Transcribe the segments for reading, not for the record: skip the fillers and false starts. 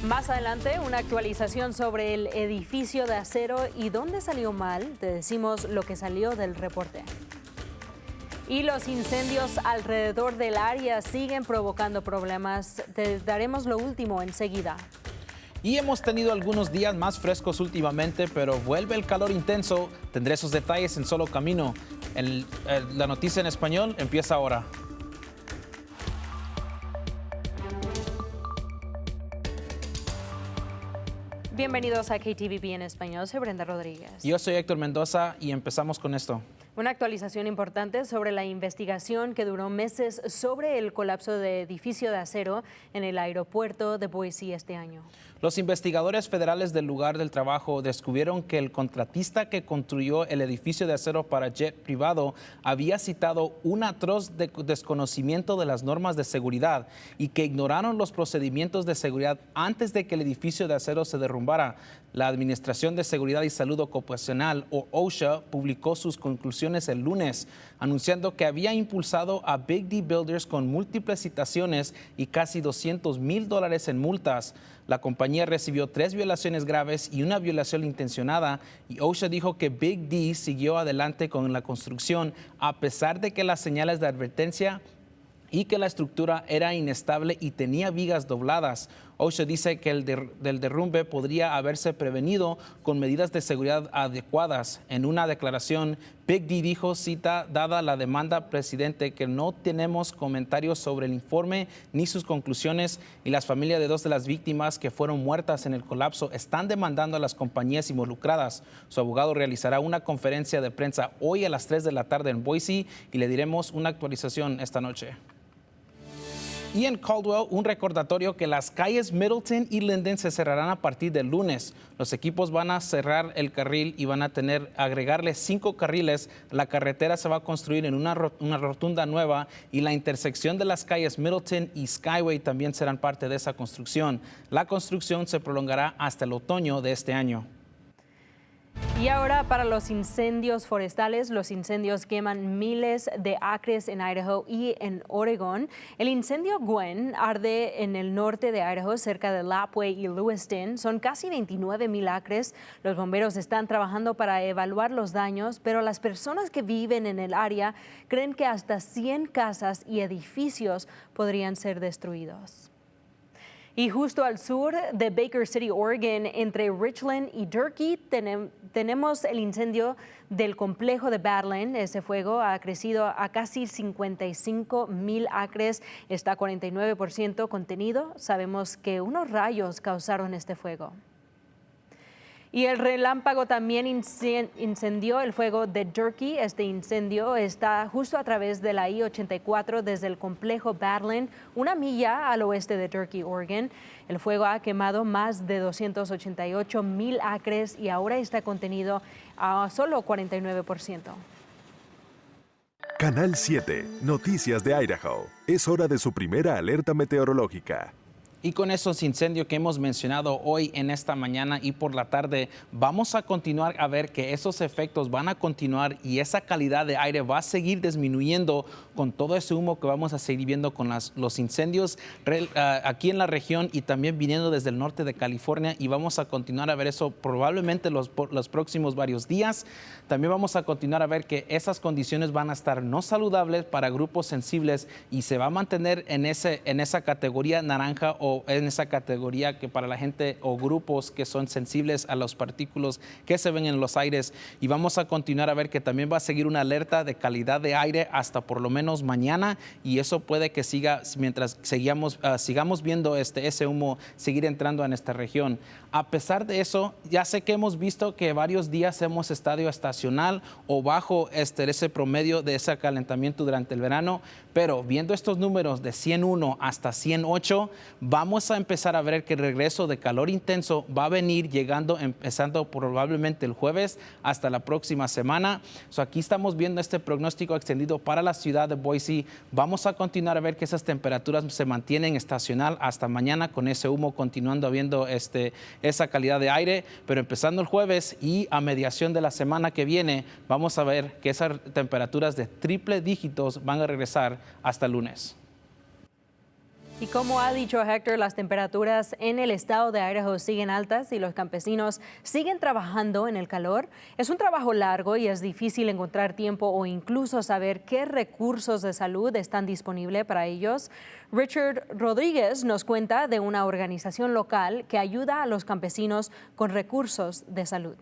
Más adelante, una actualización sobre el edificio de acero y dónde salió mal. Te decimos lo que salió del reporte. Y los incendios alrededor del área siguen provocando problemas. Te daremos lo último enseguida. Y hemos tenido algunos días más frescos últimamente, pero vuelve el calor intenso. Tendré esos detalles en Solo Camino. La noticia en español empieza ahora. Bienvenidos a KTVB en español. Soy Brenda Rodríguez. Yo soy Héctor Mendoza y empezamos con esto. Una actualización importante sobre la investigación que duró meses sobre el colapso de edificio de acero en el aeropuerto de Boise este año. Los investigadores federales del lugar del trabajo descubrieron que el contratista que construyó el edificio de acero para jet privado había citado un atroz desconocimiento de las normas de seguridad y que ignoraron los procedimientos de seguridad antes de que el edificio de acero se derrumbara. La Administración de Seguridad y Salud Ocupacional, o OSHA, publicó sus conclusiones el lunes, anunciando que había impulsado a Big D Builders con múltiples citaciones y casi $200,000 en multas. La compañía recibió 3 violaciones graves y una violación intencionada, y OSHA dijo que Big D siguió adelante con la construcción a pesar de que las señales de advertencia y que la estructura era inestable y tenía vigas dobladas. OSHA dice que el derrumbe podría haberse prevenido con medidas de seguridad adecuadas. En una declaración, Big D dijo, cita, dada la demanda presidente, que no tenemos comentarios sobre el informe ni sus conclusiones, y las familias de 2 de las víctimas que fueron muertas en el colapso están demandando a las compañías involucradas. Su abogado realizará una conferencia de prensa hoy a las 3 de la tarde en Boise y le diremos una actualización esta noche. Y en Caldwell, un recordatorio que las calles Middleton y Linden se cerrarán a partir del lunes. Los equipos van a cerrar el carril y van a agregarle 5 carriles. La carretera se va a construir en una rotunda nueva y la intersección de las calles Middleton y Skyway también serán parte de esa construcción. La construcción se prolongará hasta el otoño de este año. Y ahora para los incendios forestales. Los incendios queman miles de acres en Idaho y en Oregón. El incendio Gwen arde en el norte de Idaho, cerca de Lapwai y Lewiston. Son casi 29,000 acres. Los bomberos están trabajando para evaluar los daños, pero las personas que viven en el área creen que hasta 100 casas y edificios podrían ser destruidos. Y justo al sur de Baker City, Oregon, entre Richland y Durkee, tenemos el incendio del complejo de Badland. Ese fuego ha crecido a casi 55,000 acres, está 49% contenido. Sabemos que unos rayos causaron este fuego. Y el relámpago también incendió el fuego de Durkee. Este incendio está justo a través de la I-84 desde el complejo Badland, 1 milla al oeste de Durkee, Oregon. El fuego ha quemado más de 288,000 acres y ahora está contenido a solo 49%. Canal 7, Noticias de Idaho. Es hora de su primera alerta meteorológica. Y con esos incendios que hemos mencionado hoy en esta mañana y por la tarde, vamos a continuar a ver que esos efectos van a continuar y esa calidad de aire va a seguir disminuyendo con todo ese humo que vamos a seguir viendo con los incendios aquí en la región y también viniendo desde el norte de California, y vamos a continuar a ver eso probablemente los próximos varios días. También vamos a continuar a ver que esas condiciones van a estar no saludables para grupos sensibles y se va a mantener en esa categoría naranja o en esa categoría que para la gente o grupos que son sensibles a los partículas que se ven en los aires. Y vamos a continuar a ver que también va a seguir una alerta de calidad de aire hasta por lo menos mañana, y eso puede que siga mientras sigamos viendo ese humo seguir entrando en esta región. A pesar de eso, ya sé que hemos visto que varios días hemos estado estacional o bajo ese promedio de ese calentamiento durante el verano, pero viendo estos números de 101 hasta 108, vamos a empezar a ver que el regreso de calor intenso va a venir empezando probablemente el jueves hasta la próxima semana. Aquí estamos viendo este pronóstico extendido para la ciudad de Boise. Vamos a continuar a ver que esas temperaturas se mantienen estacional hasta mañana, con ese humo continuando habiendo esa calidad de aire, pero empezando el jueves y a mediación de la semana que viene, vamos a ver que esas temperaturas de triple dígitos van a regresar hasta el lunes. Y como ha dicho Héctor, las temperaturas en el estado de Idaho siguen altas y los campesinos siguen trabajando en el calor. Es un trabajo largo y es difícil encontrar tiempo o incluso saber qué recursos de salud están disponibles para ellos. Richard Rodríguez nos cuenta de una organización local que ayuda a los campesinos con recursos de salud.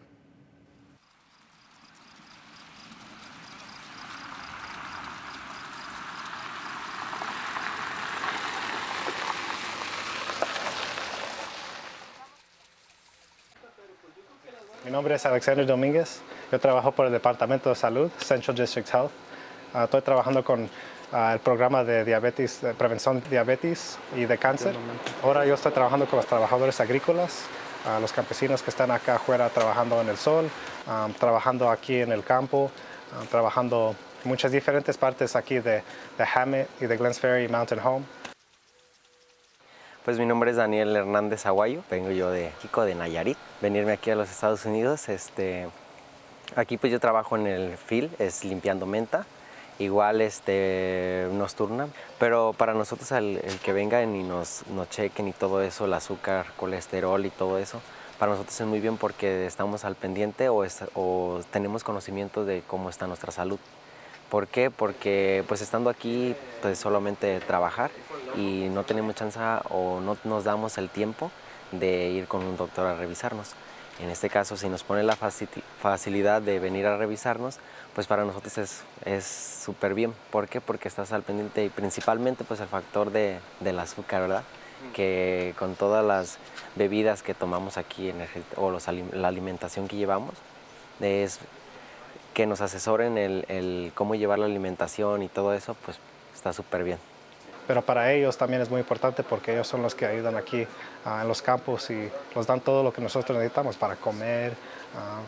Mi nombre es Alexander Domínguez. Yo trabajo por el Departamento de Salud, Central District Health. Estoy trabajando con el programa de diabetes, de prevención de diabetes y de cáncer. Ahora yo estoy trabajando con los trabajadores agrícolas, los campesinos que están acá afuera trabajando en el sol, trabajando aquí en el campo, trabajando en muchas diferentes partes aquí de Hammett y de Glenns Ferry y Mountain Home. Pues mi nombre es Daniel Hernández Aguayo, vengo yo de Chico, de Nayarit. Venirme aquí a los Estados Unidos, aquí pues yo trabajo en el field, es limpiando menta, igual nos turnan, pero para nosotros el que vengan y nos chequen y todo eso, el azúcar, colesterol y todo eso, para nosotros es muy bien porque estamos al pendiente o tenemos conocimiento de cómo está nuestra salud. ¿Por qué? Porque pues estando aquí pues solamente trabajar y no tenemos chance o no nos damos el tiempo de ir con un doctor a revisarnos. En este caso, si nos pone la facilidad de venir a revisarnos, pues para nosotros es súper bien. ¿Por qué? Porque estás al pendiente y principalmente pues el factor del azúcar, ¿verdad? Que con todas las bebidas que tomamos aquí o la alimentación que llevamos, es que nos asesoren el cómo llevar la alimentación y todo eso, pues está súper bien. Pero para ellos también es muy importante porque ellos son los que ayudan aquí en los campos y nos dan todo lo que nosotros necesitamos para comer,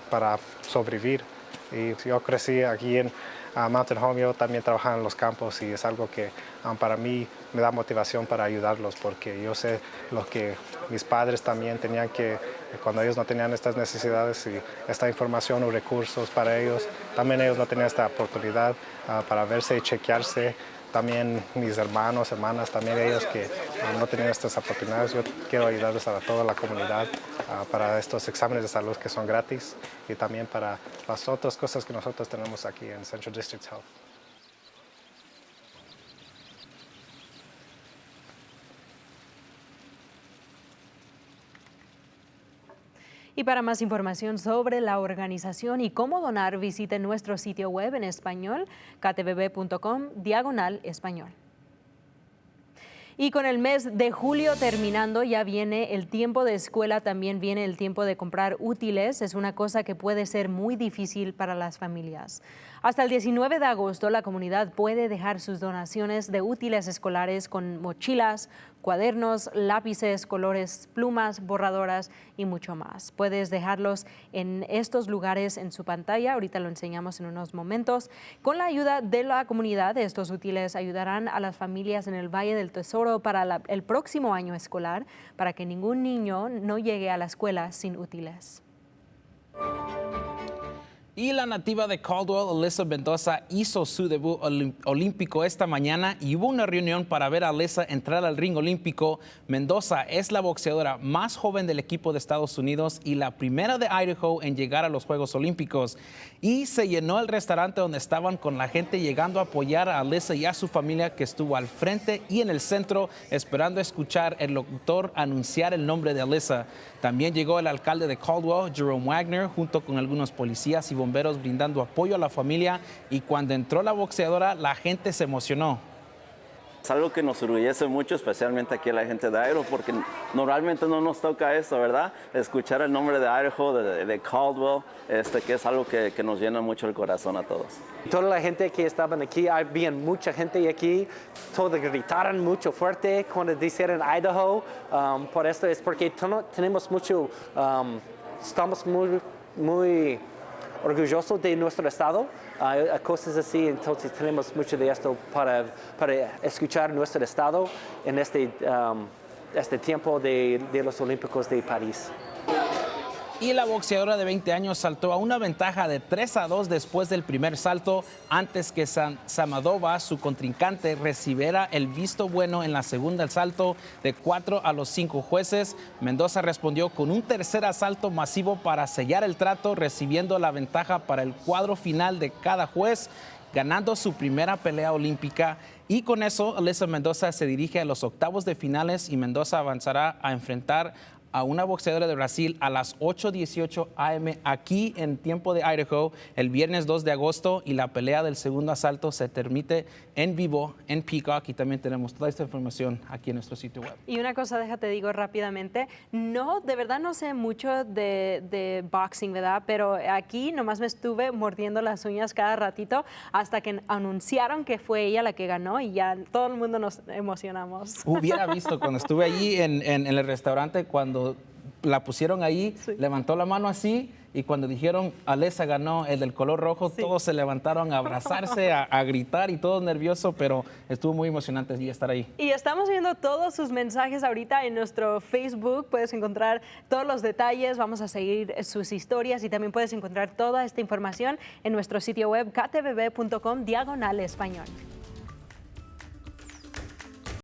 para sobrevivir. Y yo crecí aquí en Mountain Home, yo también trabajaba en los campos y es algo que para mí me da motivación para ayudarlos porque yo sé lo que mis padres también tenían que, cuando ellos no tenían estas necesidades y esta información o recursos para ellos, también ellos no tenían esta oportunidad para verse y chequearse. También mis hermanos, hermanas, también ellos que no tenían estas oportunidades. Yo quiero ayudarles a toda la comunidad para estos exámenes de salud que son gratis y también para las otras cosas que nosotros tenemos aquí en Central District Health. Y para más información sobre la organización y cómo donar, visite nuestro sitio web en español, ktvb.com/español. Y con el mes de julio terminando, ya viene el tiempo de escuela, también viene el tiempo de comprar útiles. Es una cosa que puede ser muy difícil para las familias. Hasta el 19 de agosto, la comunidad puede dejar sus donaciones de útiles escolares con mochilas, cuadernos, lápices, colores, plumas, borradoras y mucho más. Puedes dejarlos en estos lugares en su pantalla. Ahorita lo enseñamos en unos momentos. Con la ayuda de la comunidad, estos útiles ayudarán a las familias en el Valle del Tesoro para el próximo año escolar, para que ningún niño no llegue a la escuela sin útiles. Y la nativa de Caldwell, Alyssa Mendoza, hizo su debut olímpico esta mañana y hubo una reunión para ver a Alyssa entrar al ring olímpico. Mendoza es la boxeadora más joven del equipo de Estados Unidos y la primera de Idaho en llegar a los Juegos Olímpicos. Y se llenó el restaurante donde estaban con la gente llegando a apoyar a Alyssa y a su familia, que estuvo al frente y en el centro esperando escuchar el locutor anunciar el nombre de Alyssa. También llegó el alcalde de Caldwell, Jerome Wagner, junto con algunos policías y bomberos brindando apoyo a la familia, y cuando entró la boxeadora, la gente se emocionó. Es algo que nos orgullece mucho, especialmente aquí a la gente de Idaho, porque normalmente no nos toca eso, ¿verdad? Escuchar el nombre de Idaho, de Caldwell, que es algo que nos llena mucho el corazón a todos. Toda la gente que estaban aquí, había mucha gente aquí, todos gritaron mucho fuerte cuando dijeron Idaho. Por esto es porque tenemos mucho, estamos muy orgullosos de nuestro estado, cosas así, entonces tenemos mucho de esto para escuchar nuestro estado en este tiempo de los Olímpicos de París. Y la boxeadora de 20 años saltó a una ventaja de 3-2 después del primer salto, antes que Samadova, su contrincante, recibiera el visto bueno en la segunda salto de 4 a los 5 jueces. Mendoza respondió con un tercer asalto masivo para sellar el trato, recibiendo la ventaja para el cuadro final de cada juez, ganando su primera pelea olímpica. Y con eso, Alyssa Mendoza se dirige a los octavos de finales y Mendoza avanzará a enfrentar a una boxeadora de Brasil a las 8:18 a.m. aquí en tiempo de Idaho el viernes 2 de agosto, y la pelea del segundo asalto se transmite en vivo en Peacock, y también tenemos toda esta información aquí en nuestro sitio web. Y una cosa, déjate digo rápidamente, de verdad no sé mucho de boxing, ¿verdad? Pero aquí nomás me estuve mordiendo las uñas cada ratito hasta que anunciaron que fue ella la que ganó, y ya todo el mundo nos emocionamos. Hubiera visto cuando estuve allí en el restaurante, cuando la pusieron ahí, sí, levantó la mano así, y cuando dijeron Alyssa ganó, el del color rojo, sí, todos se levantaron a abrazarse, a gritar, y todo nervioso, pero estuvo muy emocionante estar ahí. Y estamos viendo todos sus mensajes ahorita en nuestro Facebook. Puedes encontrar todos los detalles, vamos a seguir sus historias, y también puedes encontrar toda esta información en nuestro sitio web ktvb.com/español.